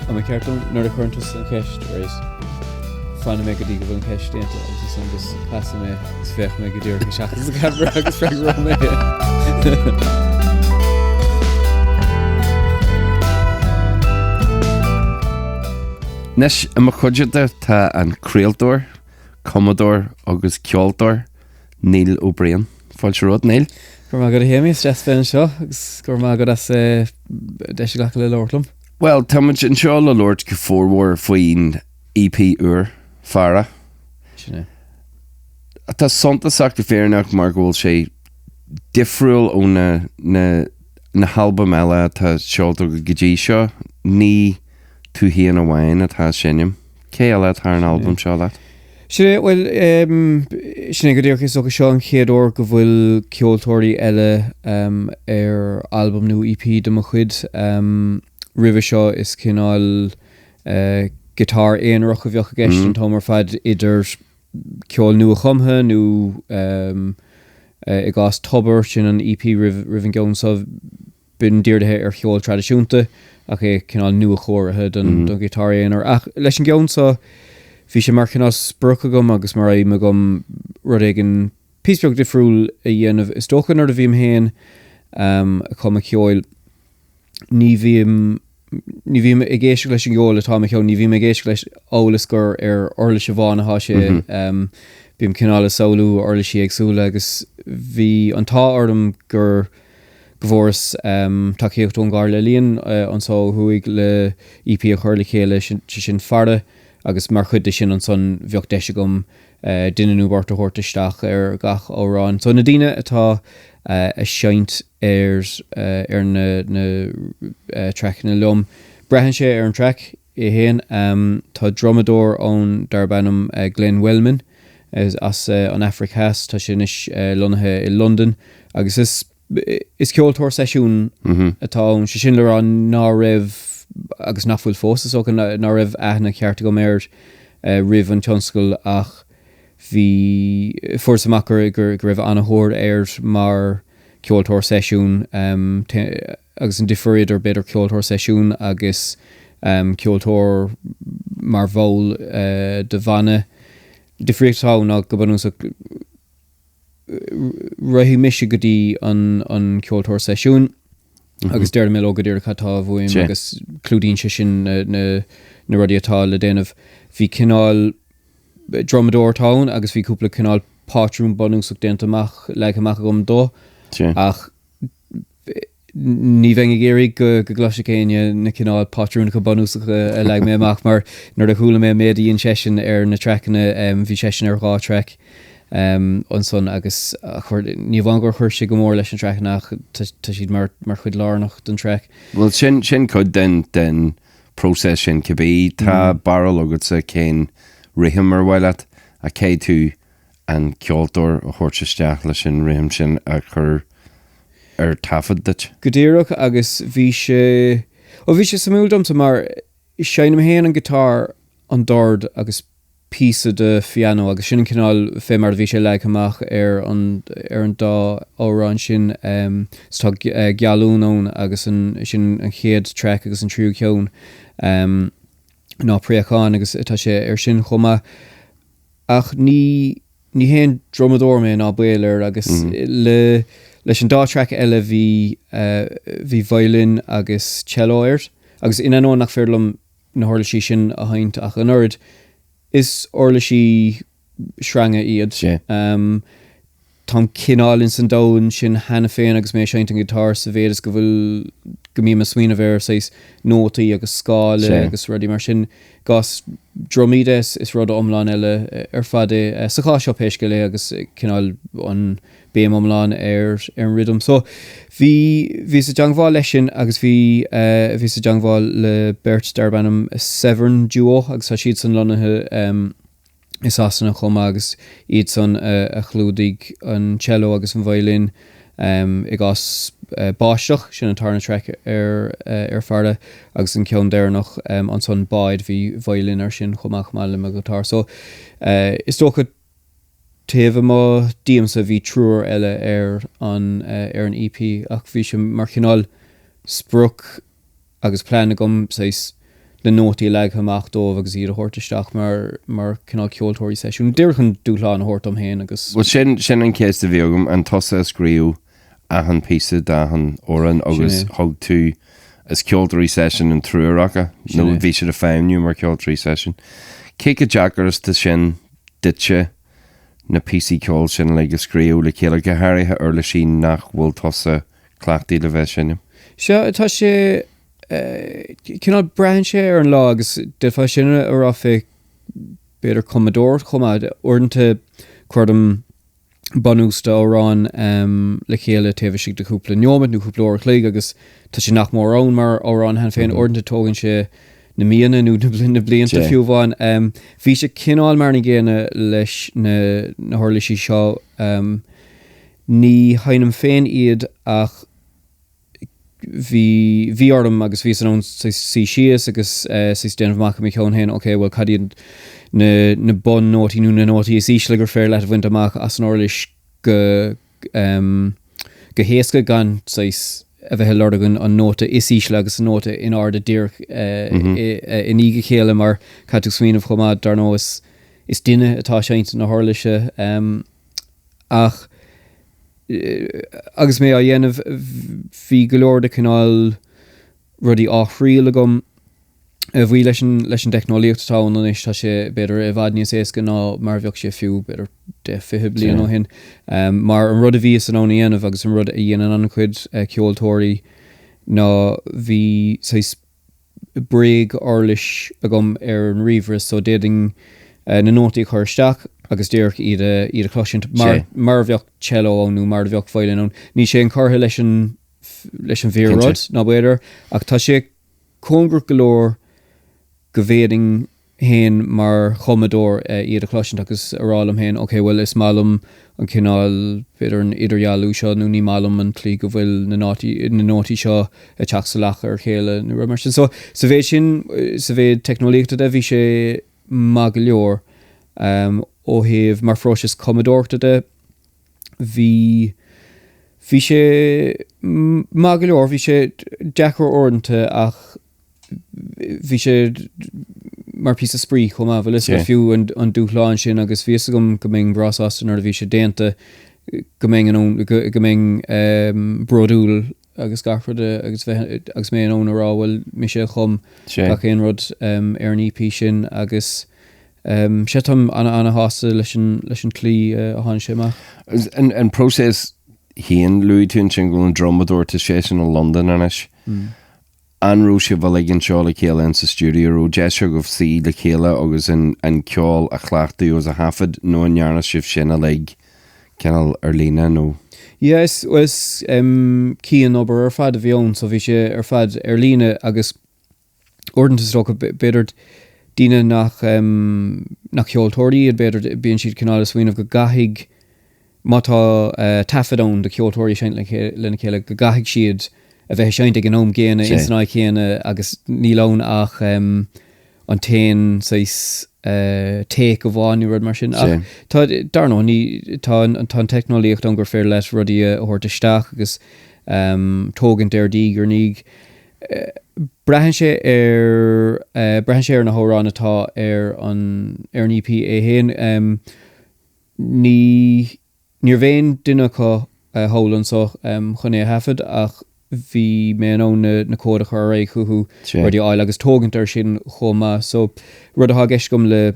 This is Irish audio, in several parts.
Am ceartún nuair a chuirtas an ceist éis fanna mé go dtí go bhfuil an ceist déanta agus agus clasa mé gus feich mé go dtíir go seachas a camera agus freag rom mé. Nes am chuideada tá an Creaildor, Commodore agus Ceoltóir Neil O'Brien. Fáil se rud, Neil? Gur má go a héimi stress féin seo agus gur má go as deis gach le lortlam. Well, táid an seo le Lord go fórhór faoin EP uair fara. Sinné. Tá sontasach go féarnach mar bhfuil sé difriúil ó na halbam eile tá seoltar go dtí seo ní tú híon a bhhain atá sinnim. Cé eile tar an album seo leat? Sinné, well, sinné go dtíorcha so go seo an chéadúir go bhfuil ceoltóirí eile album nó EP do mo chuid. Ribh seo is cinál gitar éonrach a bheoch a gceist an tomar fad idir ceol nua chumtha nó i gás tobar sin an EP ribh an gceann sa bin díirthe ar cheol tradiisiúnta ach é cinál nua chóirithe don gitar éonar. Ach leis an gceann sa bhí sé mar cinál sprucha gom agus mar me gom rud ag an písbeag difriúil a dhéanamh is dóchan ar a bhím héin a chum a ceol ní bhím i ggéisiú leis an gheol atá me cheol ní bhím i ggéisiú leis ólas gur ar orla se bháin atá sé bhím cinál a saoú orla sí agsúla agus bhí an tá orm gur gohóras takeíocht ón gár le líon an sá thuig le EP a chuir le chéile sin farda agus mar chud sin an son bheocht deise gom duineú bart a thuirtaisteach ar gach órán. So na daine atá a seint ar na tracna lom. Brehan sé ar an track I héan tá drumador ón darbanam Glenn Wellman as an Africas tá sin is lonathe I London agus is ceoltóir seisiún atá ón sé sin le an ná raibh agus nachfuil fósa so ná raibh aithna cearta go méir ribh an tionscail ach bhí fórsa amach gur raibh anna thóir air mar ceoltóir seisiún agus an difriad ar beidir ceoltóir seisiún agus ceoltóir mar bhol de bhanna difriadtá ná go banús raithí mise go dtí an ceoltóir seisiún agus deir mé go dtíir chattá bhfuim agus clúdín se sin na rudí atá le déanamh bhí cinál drumador tán agus bhí cúpla cinál pátrún banúsach déanta amach le amach gom dó ach ní bheith géirí go glasise céine na cinál pátrún go banúsach le mé amach mar nuair a chuúla mé médaíon sesin ar na trena bhí sesin ar gá trek an son agus ní bhain gur chuir sé go mór leis an trechnach tá siad mar chuid lánach don trek. Well sin chud den próses sin cibí tá barrel agad sa cén rihim ar bhile a cé tú an ceoltóir a thuirtaisteach leis sin rihim sin a chur ar tafad dit. Go dtíireach agus bhí sé samúldamsa mar séanam héan an gitar an dord agus písa de piano agus sin cinál fé mar bhí sé le amach ar an dá órán sin tá gealúnón agus sin an chéad trek agus an tríú ceann ná príachán agus tá sé ar sin chuma ach ní héon drumador mé ná béir agus leis an dá trek eile bhí violin agus cello airt agus ina nó nach fearlam na hála sí sin a haint ach an ord is orla sí srange iad. Tá cinálinn san dóin sin hena féin agus mé seint an gitar sa bhéad go bhfuil go mí a swinine bhéir sais nótaí agus scáile agus rudí mar sin gas dromides is rud omláin eile ar fadé sa cá seo péisce le agus cinál an béim omláin ar an ridum. So hí sa deangháil leis sin agus bhí sa deangháil le Bert Darbanam Severn duo agus tá siad san lonathe is asanna chum agus iad san a chlúdaigh an cello agus an violin I gás báisteach sin an tarna trek ar farda agus an ceann déirnach an son baid bhí violin ar sin chumach má le a gotar. So is tócha Taobh má díamsa bhí trúr eile ar an EP ach bhí sé mar cinál spruc agus plán gom sais le nótaí le amach dómh agus iad a thuirtaisteach mar cinál ceoltóirí seisiún. Dúirchan dúláán a thuirt am héin agus. Well sin an céas a bhíogam an tosa a scríú a an písa da an óran agus thug tú as ceoltóirí session an trúracha nó bhí sé a féimniú mar ceoltóirí session. Cé a Jackars tá sin ditse na PC ceol sin le go scríú le chéile go háirithe ar le sin nach bhfuil tosa clachtaí le bheith sinne. Seo tá sé cinál brean sé ar an lá agus de fá sinne ar áfik beidir Commodore chumad orintanta chuirm banústa órán le chéile taobh sig de cúpla neomad nó cúpla clé agus tá sé nach mór ón mar órán hen féin orintanta tógann sé na míana nó na blianta fiúháin. Bhí sé cinál mar na ggéine leis na thuirlaisí seo ní hainm féin iad ach hí orm agus bhí an sí sias agus sis déanamh mac mé cheann hen, ok, bhfuil cadíad na bon nótaí nó na nótaí is ísle gur fér le a bhaint amach as an orlis go héasca gan a bheit lordagan an nóta is ísle agus an nóta in áda díirch in ige chéile mar catú smíanamh chumad dar nó is duine atá seint na háirlaise ach agus mé a dhéanamh bhí go leor de canál rudí áthríil agam a bhí leis an technoliacht tá an is tá sé beidir a bhhad níos éasca ná mar bheoh sé fiú beidir de 5 bliain ó hin. Mar an rud a bhí san óna dhéanamh agus an rud a dhéanaan an chuid ceoltóirí ná bhí bréag orlis agam ar an riomhras so déading na nótaí chuirteach agus dúirch iad a cloisiint mar bheoh cello nó mar bheoh fáilin ón. Ní sé an cartha leis an bhíorrod ná beidir ach tá sé congur golóir go bhéading héin mar Commodore iad a cloisiint agus arálam héin, ok, well is málam an cinál beidir an idirhealú seo nó ní málam an tlí go bhfuil na nótaí seo a teach sa leach ar chéile nó mar sin. So sa bhéh sin sa bhéh technolíochta de bhí sé má go leor ó héamh mar frois Commodore de hí sé má go leor, bhí sé dechar orintanta ach bhí sé mar pí a sprí chumá bhfuil is fiú an dúchláin sin agus bhí gom goming brasástan ar bhí sé déanta goming broúil agus garfrada agus mé an ón ará bhfuil mi sé chum chéon rud ar an EP sin agus sé tam anna hása leis an clí a háin séach. An prósés híon luú tún sin go an dromadúir tá sé sin ó London anis. Anrú sé bhil ag an seo le chéile in sa stúdiorú deise go sí le chéile agus an ceáil a chhlaachtaí os a hafad nó an nearna sibh sinna le cenal ar lína nó. Yes, was cían obair ar fad a bhíón, so bhí sé ar fad ar lína agus ordantas rá beidir díine nach ceoltóirí ad beidir bíonn siad cinál a swinmh go gaithigh mátá tafadón de ceoltóirí sin lena chéile go gaithigh siad a bheith seint ag an óm géana insná chéana agus nílón ach an tain take go bháinú rud mar sin. Tá darno tá an technolíocht an gur fér leis rudí a thuirtaisteach agus tógan déirdí gur níg brehan sé ar na hórán atá ar an EP é héin níor bhéin duine có hólann so chuné hafad ach bhí mé an na códa chu ré chuú rudí áil agus tógant ar sin chomá so rud a geis gom le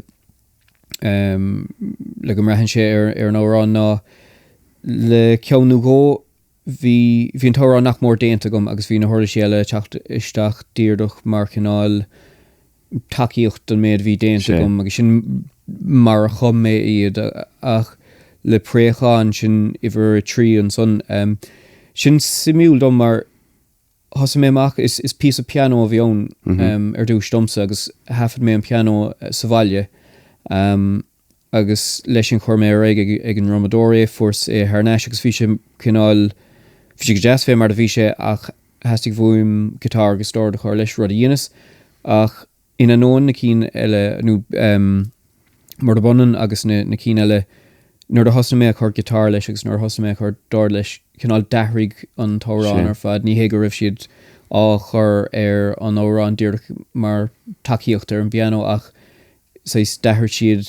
go mrehan sé ar an órán ná le ceannú gó hí an tórán nach mór déanta gom agus bhí na thuirla séile teacht isteach dírdach mar cinál takeíocht an méad bhí déanta gom agus sin mar a chum mé iad ach le préáin sin ihar trí an son sin simúil dom mar thosa mé amach is pí a piano a bhíón ar dús domsa agus hafad mé an piano sa bhaile agus leis an chuir mé ag an Romadore fors é thneis agus bhí sé cinál bhí sé go jazz fé mar a bhí sé ach heastigh bhuaim gitar agus stáir de chuir leis rud a dhéanas ach ina nóin na cín eile nó mar a bonan agus na cín eile nuair a thosa mé chuir gitar leis agus nuair thosa mé chuir dár leis cinál dahraigh an tórán ar fad ní hé go raibh siad á chur ar an órán dúirt mar takeíocht ar an piano ach dahir siad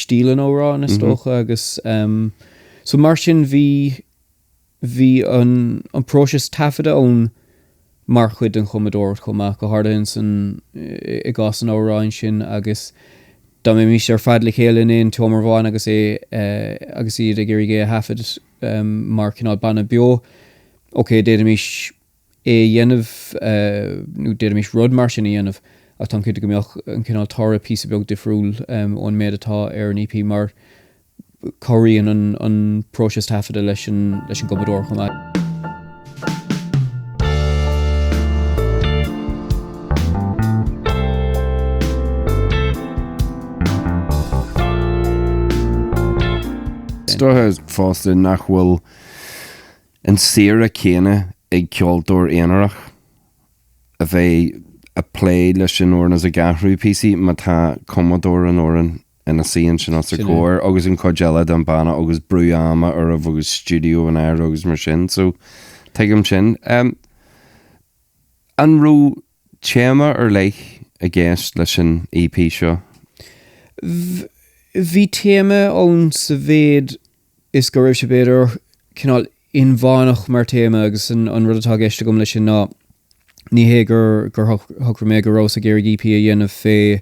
stíl an órán is tócha agus so mar sin bhí an próses tafada ón mar chuid an chumadóir chumach go hardainn san I gás an óráin sin agus da mé mis ar fad le chéile in tomar bháin agus agus iad a ggéirigé hafid mar cinál banna bio ok déidir mis dhéanamh nó déidir mis rud mar sin dhéanamh ach tá chuid go mbeoch an cinál tára pí beag difriúil ón méid atá ar an EP mar choiríonn an próses tafada leis an gobadóir chumach. Stothe fásta nach bhfuil an saoire céine ag ceoltóir éanaach a bheith a play leis an óran as a gathhrú PC má tá Commodore an óran ina síon sin as a cóir agus an codeile den banna agus brúama ar a bhgus studio an air agus mar sin so teigem sin an rú téama ar leith a gceist leis an EP seo Bhí téama ón sa bhéad is go raibh sé beidir cinál inmhánach mar téama agus an rud atá gceiste gom leis sin ná ní hé gur thugra mé go rás a géir EP a dhéanamh fé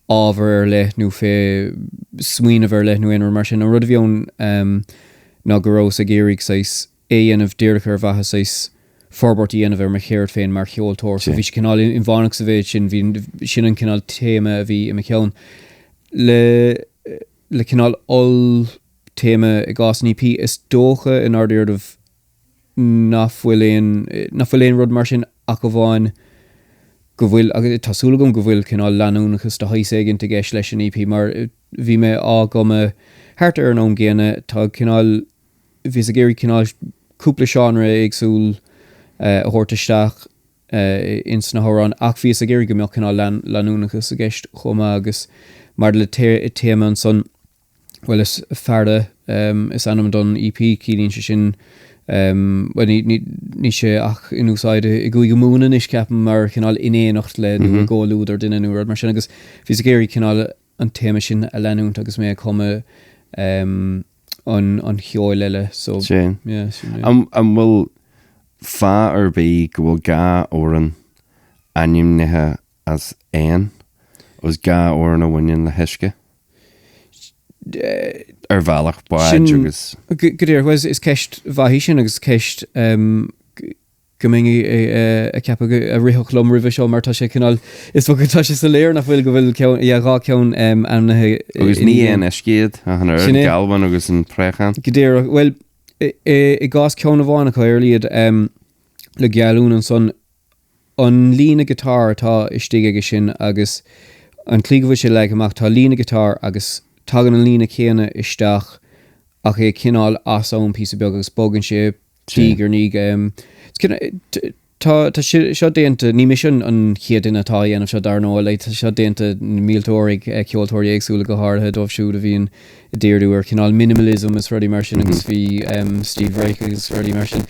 ábhar le nó fé smuoinehar le nó éonar mar sin an rud bhíon ná go rás a géirigh dhéanamh díreachar bhatha forbort dhéanamh ar mar chéir féin mar cheoltóir so bhí cinál inmhánach sa bhéad sin sin an cinál téama a bhí i ceann le cinál all téama I gás an EP is dócha in ardéir of nafhuiléon rud mar sin ach go bháin go bhfuil tásúla gom go bhfuil cinál leanúnachas do haise aigeanta gceist leis an EP mar bhí mé á goma thart ar an ón géine tá cinál bhís a géirí cinál cúpla seanra agsúil a thuirtaisteach in sna hórán ach bhís a géirí go mbeoh cinál leanúnachas a gceist chuma agus mar le téama an son well is fearda is anam don EP cílín se sin ní sé ach in úsáide I go múna is ceapan mar cinál inéanacht le nu ggóúd ar duine nuair mar sin agus bhís a géirí cinál an téama sin a leanúnt agus mé chume an cheoil eile so an bhfuil fá ar bí go bhfuil gá óran ainimnithe as éan os gá óran a bhain le heisce ar bhealach báid agus Godir is ceist bhaithí sin agus ceist gomingi a ceapa a ritheach lom rih seo mar tá sé cinál is fu tá sé sa léir nach bhfuil go bhfuil rá ceann annathe agus ní éon iscéad a an ar galban agus an prechan Godir well I gás ceann a bháinna chuirlíad le gealún an son an lína gitar tá istíige aige sin agus an clígah sé le amach tá lína gitar agus tagan an lína chéana isteach ach é cinál as ón pí beag agus bogan sé tígur ní tá seo déanta ní mis an chiaadin atá dhéanamh seo darnó le seo déanta míltóigh ceoltóirí agsúla go háthe dómhsúd a bhíon i ddéirú ar cinál minimalism is rudí mar sin agus bhí Steve Reich agus rudí mar sin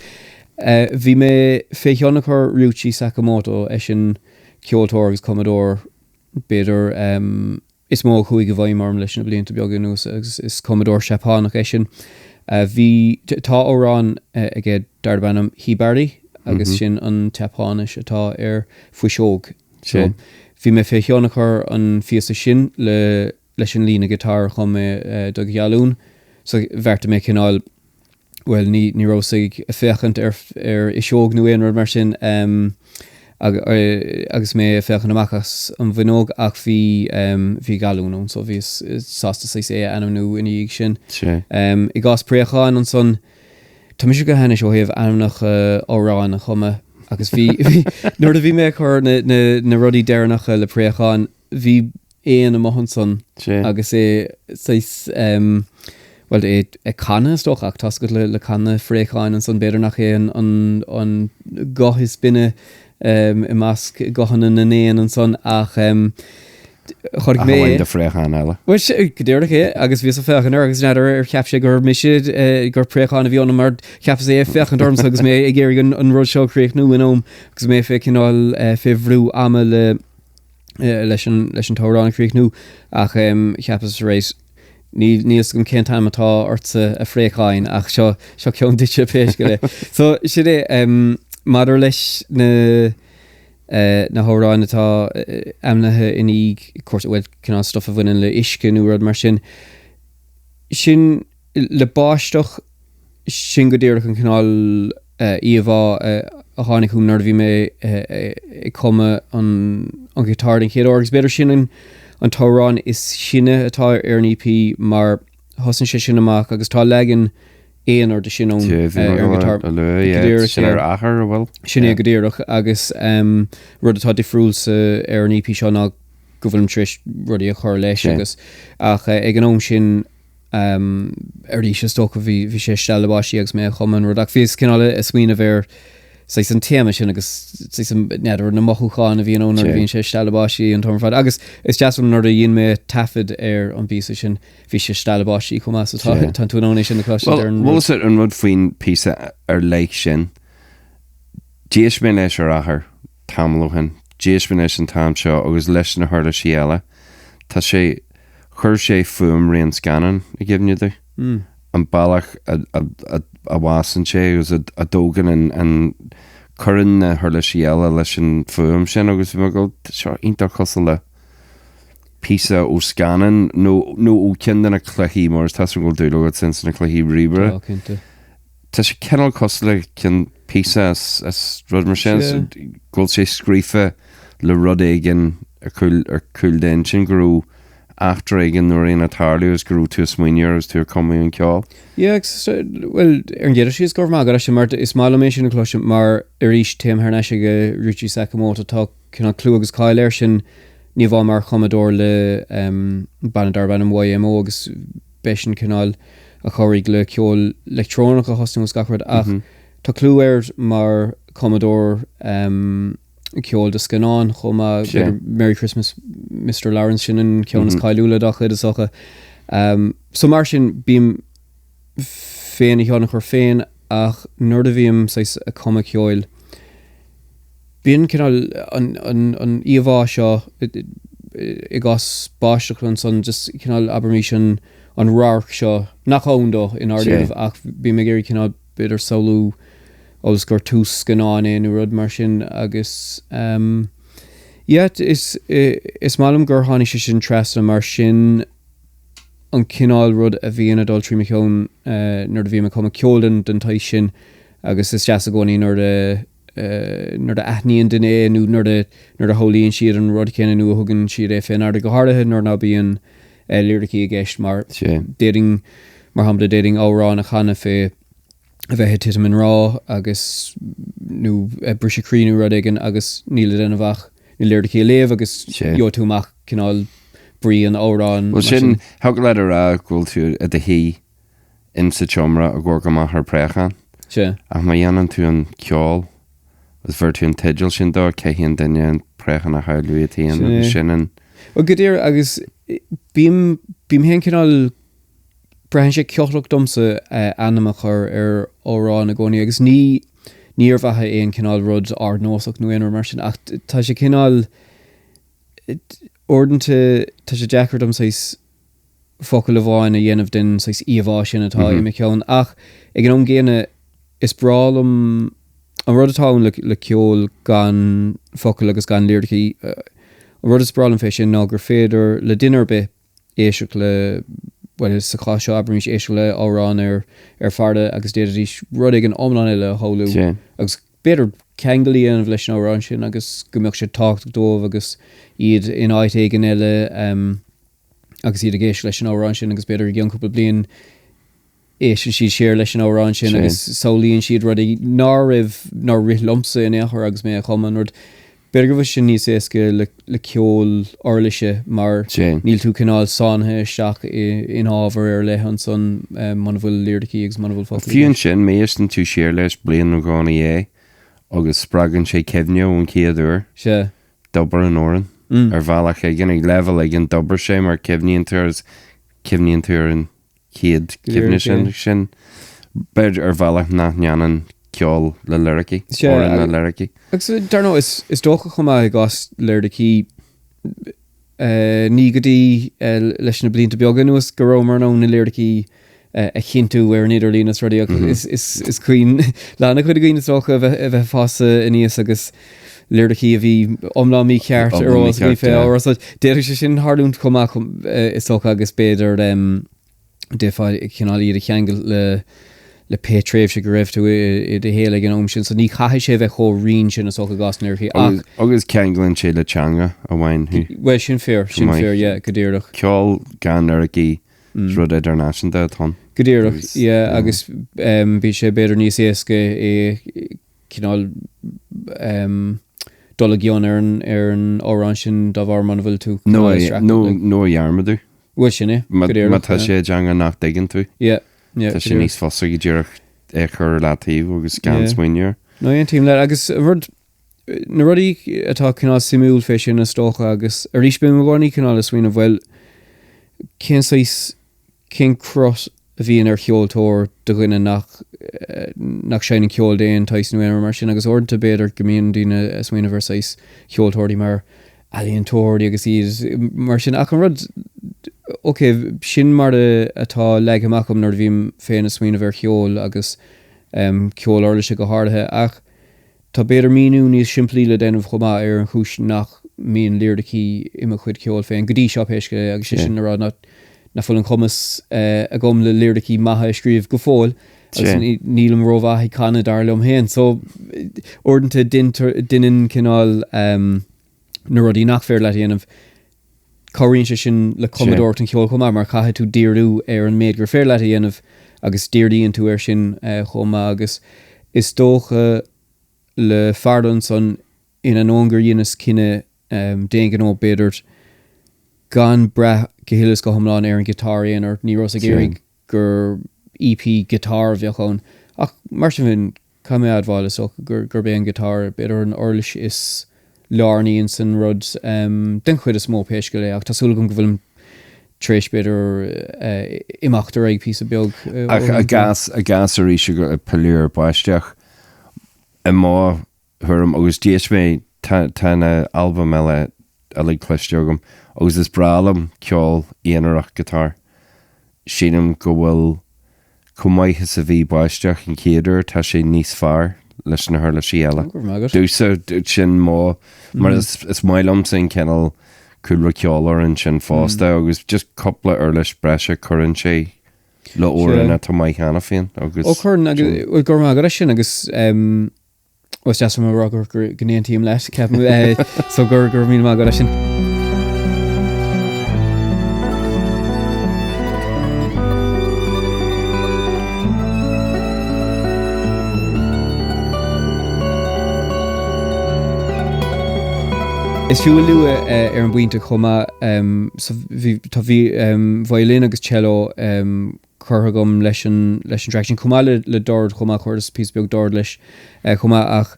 bhí mé fécheannach chu Ryuichi Sakamoto sin ceoltóir agus Commodore beidir is mó chuig go bhaim marm leis na blianta beag nús agus is Commodore Sepánach sin bhí tá órán ige darbannam híbardaí agus sin an tepánis atá ar fuiseog so bhí mé fécheannach chu an fiasa sin leis an lína gitar chum do gealún so bhharrta mé cinál well ní rósaigh a féchant ar iseog nó éonar mar sin agus mé féchan amachchas an bhanóg ach bhí galún so bhí sásta sé anam nó iníag sin I gás préachán an son tá mis go hena seo héobh anamnach órán a chumme agus bhí nuair a bhí mé chur na rudí dearnacha le préachán bhí éon amachchan son agus well canna stoch ach tas go le canna fréáin an son beidir nach é an gothis binne I measc gohanna na néan an son ach chuir a mé hain de fréchan eile. Well godéirché agus ví fechan agus neidir ceap sé gur miisiid gur préchan a bhíonna mar ceap é fechan dorm agus mé ag géir an rud seoréich nó inóm agus mé fé cinál fihrú am le leis an táránnaréich nó ach cheapas rééis níos gon cén time atá orsa a phréáin ach seo ceann ditse fééis go le. So si é madidir leis na hórán atá amnathe iní cuasahfuil cinná stuff a bhainein le isce nó rud mar sin le báisteach sin go dtíach an canál íomhá a tháinig chun nar bhí mé i cuma an gitár an chéad agus beidir sin an tárán is sinne atá ar an EP mar thosan sé sin amach agus tá legan éon or de sin ón gitár sin ar ahar bhfuil sin é go dtíireach agus rud atá difriúil ar an EP seo ná go bhfuil tris rudí a chur leis agus ach ag an óm sin ar dí sé sto bhí sé stellabáí agus mé chuman rud ach fís cinála a smuoine bhéir an téama sin agus neidir na mothúáin a bhíon ónar bhíonn sé stellabáí an tomfáid agus is deasm nar a dhéon mé tafid ar an bí sin bhí sé stellabáí chumá tan túónéis sin na Bhil an rud faoin písa ar leic sin déis mé leis ar ahar tamlóhan déis mé leis an tam seo agus leis na thuirla sí eile Tá sé chur sé fum réon scanan i gibniuidir an bailach a bhásan sé agus a dógan an churann na thuirla sí eile leis an fum sin agus bhí go seo iontar cosal le písa ó scanan nó ó cean na chluí mar tá go dúlagad sin na chluí ribre Tá sé cenal cos le cin písa as rud mar sin ghil sé scrífa le rud éigen ar cúil den sin gurú after igen nuair aon atáliú is gurú tú smuoinear as tú comí an ceáil. Well ar an ggéidir síos gur má sin mar is mála mé sin cloisi mar ar ríis téim thna se go Richie Sakamoto tá cinna clú agus cáiléir sin ní bhá mar chumador le banadar ban an YMO agus besin cinál a choirí le ceol electrónach a hosting scafrad ach tá clú air mar Commodore ceol de scanán chuma Merry Christmas Mr. Lawrence sin an ceannas caiúla da chuid socha so mar sin bím féin i cheannach chu féin ach nuair a bhíam a cuma ceoil bíon cinál an íomhá seo i gás báisteachlan son just cinál abermí sin an rarc seo nach chándó in ardíomh ach bí mé géirí cinál beidir saoú agus gur tús scanán éú rud mar sin agus is málam gur tháinig sé sin trasna mar sin an cinál rud a bhíon adul trí meán nuair a bhí me chuma ceoldan den tais sin agus is deas a gcóí nuair a aithníon duné nó nuair a tholíonn siad an rud cinna nu a thugann siad é féin ar go háirithe nuair ná bíon lyricí a gceist mar déing mar hamda déing árán a chana fé a bheith tiitamin rá agus nó brisicríú rud igen agus níle den bhach ní lyricí a léomh agus jo túach cinál brí an árán Well sin thug le a ghfuil tú a de hí in sa teomra a ggur go maith ar préchan ach má dhéanaan tú an ceáil agus bhir tú an teidir sin dó céhíonn daine an préchan a chailúíon sinan go dtíir agus bím hen cinál brehan sé ceochtach domsa anamach chur ar órán a gcóí agus níor bhethe éon cinál rud ard nóach nó éonar mar sin ach tá sé cinál ordente tá sé deachar dom focail bháin a dhéanamh den íomhá sin atá i ceann ach ag an géine is bralam an rud atá le ceol gan focail agus gan lyricí an rud is bralam fé sin ná gur féidir le dinar be éisiach le well is sa cá seo abrís éisiú le árán ar farda agus déidir rud ag an omlan ile hóú agus beidir ceangalíon bh leis an árán sin agus gombeoh sé tácht dómh agus iad in áit éigen eile agus iad a géis leis an árán sin agus beidir gionúpla blion éisi si sér leis an árán sin agus saolíonn siad rudí ná ri lomsa in éair agus mé a chuman rud beidir go bh sin níos éasca le ceol orlaise mar níl tú cinál sáthe seach in ábhar ar lehan son man bhfuil lyricí agus man bhfuil fá. Fiúin sin méastan tú sér leis blian nó gána é agus spragann sé cehne ón céadúir sé dobar an óran bhealach ag ginnig level ag an dobar sé mar cimhníonn túr an chéad cimhne sin bed bhealach nach neanan ceol le lyricí na lyricí. Agus darno is dócha chumá gas lyricí ní gotí leis na blinta beaggan nuas go rómar nó na lyricí a chinú ar an idirlínas radio is cuoin lána chud a gine trocha a bheith fása iníos agus lyricí a bhí omláí ceart arrás bhí fé á déir sé sin hardún chumá is tócha agus béidir défáid cinál iad a cheangal le pétréh se go raibh tú i de héile an om sin, so ní chaithe sé bheith cho rion sin a socha gasnirchaí agus ceanglann sé le teanga a bhain well sin fér go ddéireach ceol gan lyricí rud idirnáisiúnta atá go ddéireach agus bhí sé beidir níos éasca é cinál dola gionn ar an órán sin dá bhar man bhfuil tú nó dhearmadú bhfuil sin tá sé deanga nach dagan tú Tá sin níos fosa go ddíireach chur letíh agus gan smuinneir. No an tíim le agus na rudí atá cinná simúil fé sin na stócha agus a ríis be bháinní cinná le swinoine bhfuil cin cross a bhíon ar cheoltóir do ghuiine nach sein an ceol déon tais nu mar sin agus orintanta beidir gomíon duine swinoine versáis cheoltóirí mar alíontóirí agus iad mar sin ach an rud sin mar atá le amachcham nar bhím féin a swinoine bhar cheol agus ceol orla se go háirithe ach tá beidir míú níos siimplí le déanamh chumá ar an chúis nach míon líordaí imime chuid ceol féin godí seo péisce agus sé sin rá na fuil an chumas a gom le líordaí maithe scríomh go fáil nílam rómhaí canna darlumm héin so ordanta duine cinál na rudí nach fér le dhéanamh choíonn se sin le commodort an ceol chumá mar chaithe tú díirú ar an méid gur fér le dhéanamh agus díiríonn tú ar sin chumá agus is dócha le fardan san in an óngur dhéanas cinenne déan ó beidirt gan bre gohélas go thomláin ar an gitáríon ar nírós a géirigh gur EP gitar bheachán ach mar sin bhín cumad bháile so gur bé an gitar beidir an orlis is lárníonn san rud den chuid a smó péisce le ach tásúla go bhfuil tréis beidir imachtar ag pí a beag a gas a ríise gur peúr baisteach i má thum agus díos mé tána album eile a le cluisteogam agus is bralam ceol íonarach gitar sinam go bhfuil cumaithe sa bhí baisteach an céidir tá sé níos fearr leis na thula sí eile dúsa sin má mar is mailam sin kennal coolra ceolar an sin fásta agus just coppla ar leis breise chuann sé le óranna tá mai cheanna féin agus ó chun agus gur má sin agus os deas mar ragur gnéon tíim leis ceap so gur mí má go sin. Is fiúil lua ar an buinte chuma tá bhí violin agus cello churthagam leis an traction chumá le dord chumá chuirdas píbeag dord leis chumá ach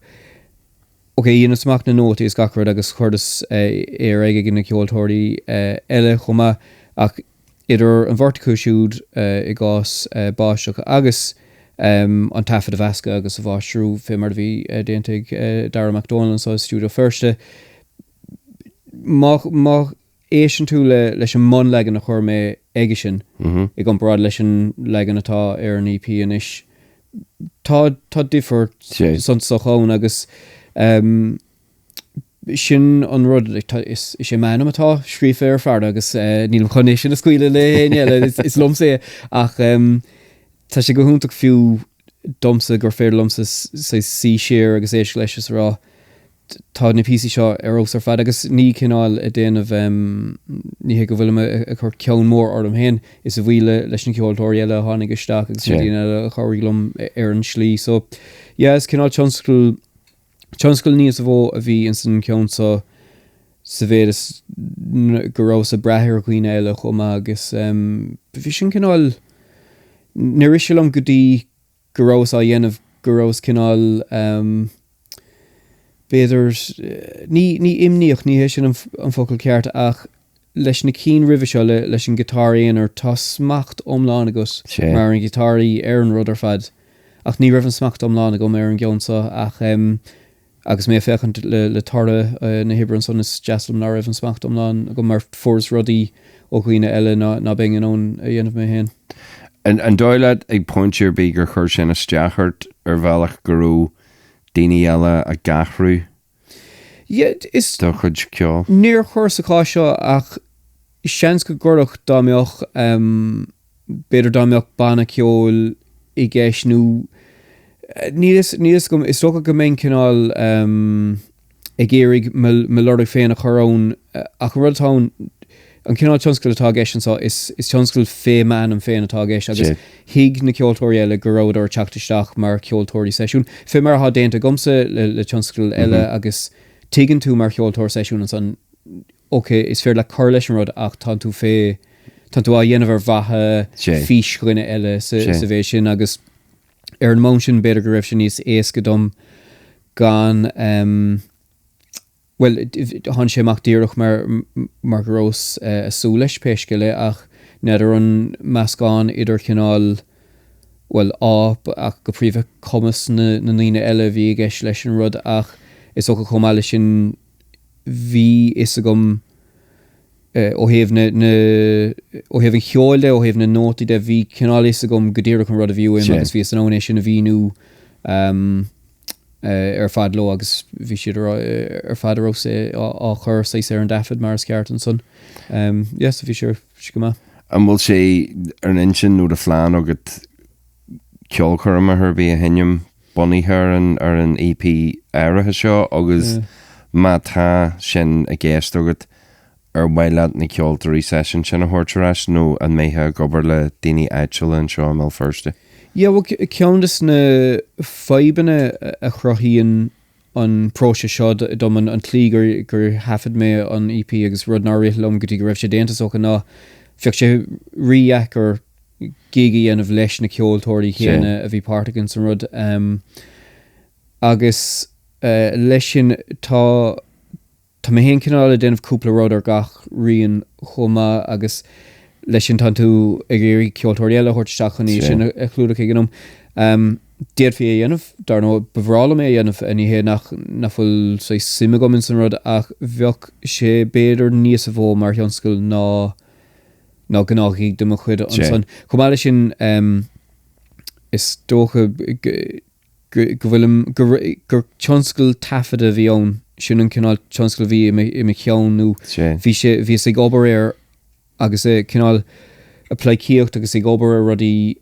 dhéana smach na nóta is gacrad agus chuirdas ar aige gin na ceoltóirí eile chumá ach idir an bharrtaú siúd i gás báisteach agus an tafa a bhesca agus a bháisrú fé mar bhí déantaigh Dara McDonald sa stúdio firste má éan tú leis an món legan na chuir mé aige sin i g an brad leis an legan atá ar an EP inis tá difer san soáin agus sin an rud is sé menam atá scríomh ar fear agus nílam chuné sin na scuile le is lom sé ach tá sé go húntaach fiú domsa gur fér lomsa sí séir agus éis leis rá tá na pí seo ar os ar fad agus ní cinál a déanamh ní go bhfuil a chur ceann mór orm hen is a bhhuiile leis an ceoltóir eile tháinig isteach agus dtíine a choirlumm ar an slí so is cinál tionscail níos a bhó a bhí in san ceann sa bhéad gorás a brethir chuoine eile chumá agus bhí sin cinál nuair is am go dtí gorás a dhéanamh gorás cinál beidir ní imníoch ní hé sin an focail ceart ach leis na cín rih seo leis an gitáíon ar tá smacht omláin agus mar an gitáí ar an rud ar fad ach ní raibh an smacht omláin go ar an gceonsa ach agus mé fechan le tarda na hibran son is jaaslam ná raibh an smacht omláin go mar fórs rudaí ó chuoine eile ná bing an ón a dhéanamh mé hen. An dóile ag pointir bí gur chuir sin isteachart ar bhealach gurú daoine eile a gathhrú. Is do chud ceol. Níor chuir sa cá seo ach seans go gcuirech dámbeoch beidir dámbeoch banna ceol i gceisnú níos gom is socha go mén cinál ag éirigh me lordaigh féin a chorón ach rudtán an cinál tionscail atá gceis ansá is tionscail fé man an féin atá gceis agus hiig na ceoltóirí eile go raibh ar teachtasteach mar ceoltóirí seisiún fé mar há déanta gomsa le tionscail eile agus tuigeann tú mar cheoltóir seisiún an san is fér le chur leis an rud ach tá tú á dhéanamh ar bhathe fís chuine eile sa bhéis sin agus ar an món sin beidir go raibh sin níos éasca dom gan well han sé amach díireach mar grós asú leis péisce le ach neidir an meascán idir cinál well áp ach go príomh commas na níine eile bhí gceis leis an rud ach is ook kom alle sin wie is gom ó hef an cheolde ó hef na noti de vi canal is gom godéire kan rud a view agus vi an own sin a víú ar fad lo agus vi si ar fad ro sé á chur sé an dafid mar sceart an son yes vi si go ma. An bhfuil sé ar an insin nó a fláán agad ceol chum a thurbí a hinnim boníthe ar an EP áirithe seo agus má tá sin a ggéist agad ar bhaile na ceoltarí session sin a thuirteéis nó an méthe gobar le daoine éitiil an seo mé firste. Ja bhil ceantas na feibanna a chrothíonn an próise seo dom an tlí gur hafid mé an EP agus rud náirilm gotí go raibh sé déanta socha ná feoh sé riachar gigi an leis na ceoltóirí chéine a bhí páirtegann san rud agus leis sin tá mé hen cinál déanamh cúpla rud ar gach rion chuma agus leis sin tan tú ag géirí ceoltóirí eile thuirteach chuní sin a chlúdaach ag gnom déad fí a dhéanamh dar nó bhrála mé a dhéanamh a níhé nach fuil sé simime gom in san rud ach bheoh sé béidir níos a bhó mar thionscail ná gnáí do chuid an san. Chomáile sin is dócha go bhfuilm gur tionscail tafada bhí ón sin an cinál tionscail bhí i me cheannú bhí sé gobar ar agus é cinál a pleicíocht agus é gobar ar rudí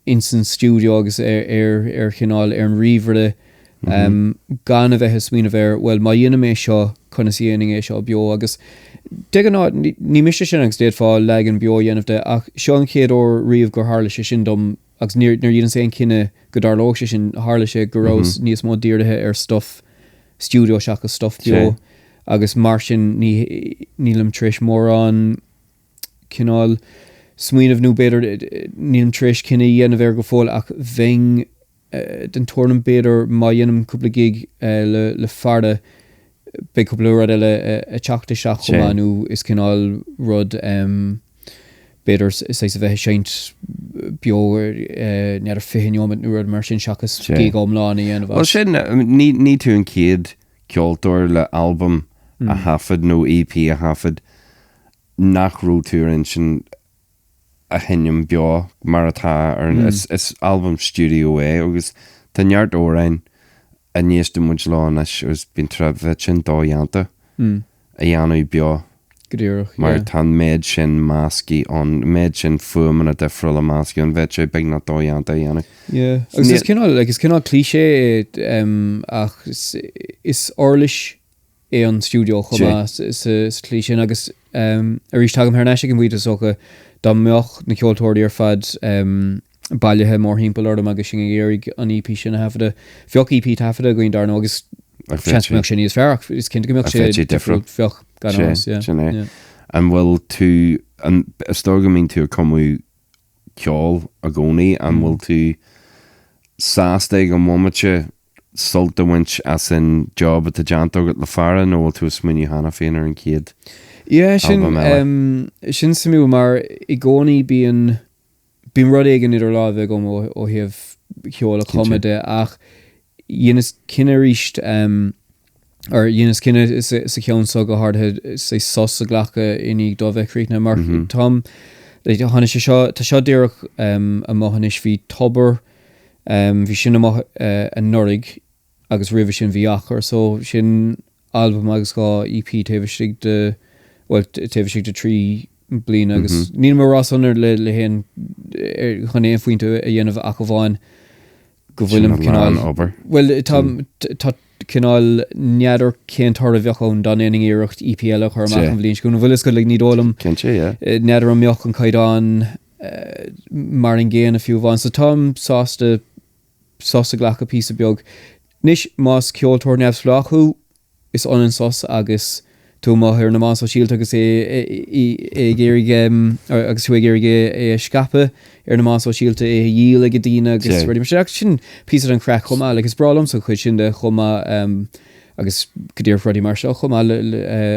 instant studio agus ar cinál ar an ríomhre gan a bheithe smína bhéir well má dhéana mé seo chuna síanaing é seo bio agus de an ná ní mis sin agus déad fá le an bio dhéanamh de ach seo an chéad ó riomh gur hála sé sin dom agus níor dhéanaan sé cinenne go darló sé sin hála sé gorás níos mó díirthe ar stuff studio seach a stuff bio agus mar sin nílam tris mór an cinál smuoinmh nó beidir nílam tris cinenne dhéanamh ar go fáil ach bhing den tornam beidir má dhéanam cúpla gig le farda be cúpla rud eile a teachta seach chumáú is cinál rud beidir sé a bheith seint beor near a fihinneomid nu rud mar sin seachas gig omláin í dhéanamh. Well sin ní tú an céad ceoltóir le album a hafad nó EP a hafad nach rútúrin sin a hinnim beo mar atá ar is album studio é agus tá neart órain a níos do muid láin gus bín trefh sin dóheanta a dhéanú beo mar tá méid sin máscí an méid sin fuman a defriúil a máscí an bheit sé beag na dóheanta a dhéanú. Agus is cinál cliché ach is orlis é an studio chumá is cliché agus a rís tagam thneise an bhuiide socha dá meoch na ceoltóirí ar fad bailithe mór hímpel orm agus sin géirigh an EP sin a hafada fioch EP tafada goin dar agus meach sin níos fearach is cinnte gomeach sé defriúil fioch an bhfuil tú an stógamín tú comú ceol a gcónaí an bhfuil tú sásta go mómate sulta winch as in job at the janto got le fara nó tú smini hana féin ar an céad. Yeah, sin samú mar I gcónaí bíon rud éigen idir lá bheith gom ó thaobh ceola comide ach dhéanas cinenne ríist ar dhéanas cinenne sa ceann so go hardthe sé sos a ghlacha inig dóbheithrína mar Tom tháina sé seo tá seo díreach a mthanis bhí tobar bhí sin an norig agus rih sin bhí achar so sin album agus gá EP taobhsigh de trí blian agus ní mar rasonar le hen chun éon faointe a dhéanamh a go bháin go bhfuilm cinál well tá cinál neadidir céantar a bheachán don éing éirecht EPL chu amach an bblin gona bhfuil go le ní dólam neadidir an meoch an caiidán mar an ggéan a fiú bháin sa tám sásta ghlacha pí a beag níos más ceoltóir nebsfleachú is an sós agus tú máthir na más síalt agus géirige agus tú géirige scape ar na más síalta díal go dtíine agus ruidir mar sin pí an crack chumá agus bralam so chuid sin de chumá agus go dtíir Freddie mar seo chumá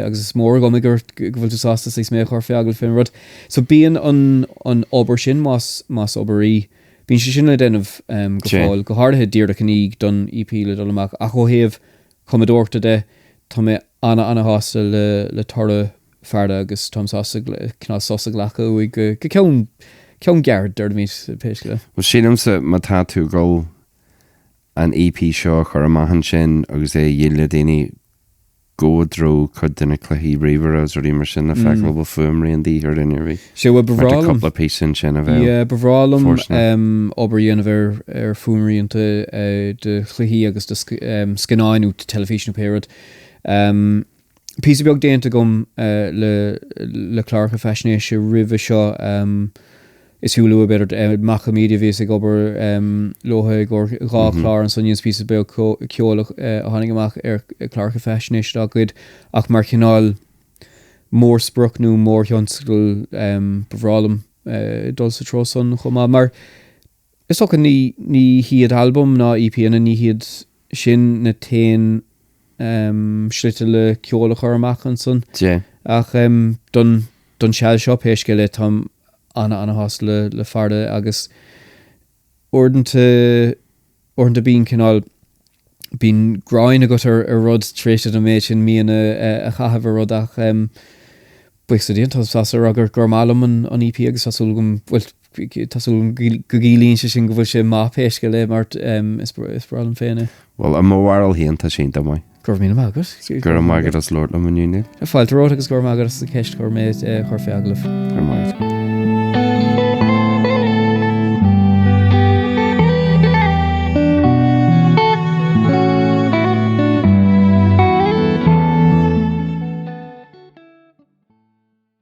agus is mór go gur bhfuil tú sásta sé mé chuir feagal fin rud so bíon an obair sin más obarí bín sé sin le denmh go fáil go háthe dír a caníg don EP le dolamach a chohéamh commodórta de tá mé anna hásta le tarla fearda agus tom sása ghlacha uig go ceann geard dúir mí péisce. Well sinam sa má tá tú go an EP seo chu amachchan sin agus é dhéile daoine gódró chud duna chluí riomhar as ruí mar sin na feicil bh fumraí an dtíthir inirhí. sé bh bhrálam coppla pí sin a bheith. Bhrálam obair dhéanamh ar fumraíonta de chluí agus de scanáinú telefísnú péad. Pí beag déanta gom le chláircha feisnéis se rih seo is thuúla beidir macha mídia bhís ag obair lotha gur rá chlár an sonníos pí beag ceola a tháinig amach ar chláircha feisnéis a gcuid ach mar cinál mór spruchnú mór thionscail bhrálam dul sa troson chumá mar is socha ní hiad album ná EP na ní hiad sin na tain slite le ceola chur amach an son ach don seall seo péisce le tam anna has le farda agus ordenta bín cinál bín gráin a go ar rud tréiste a méid sin míana a chahabh rud ach buic sa díon tá agur gormálam an EP agus tasúlgum tasúlgum go gílíonn se sin go bhfuil sé má péisce le mar is bralam féine. Well a mhharil híon tá sin do mai. Gur mí agus gur mágad as Lord am Union. Fáiltarrá agus gur mágad as a ceist gur méid chuir feaglah. Gur mágad.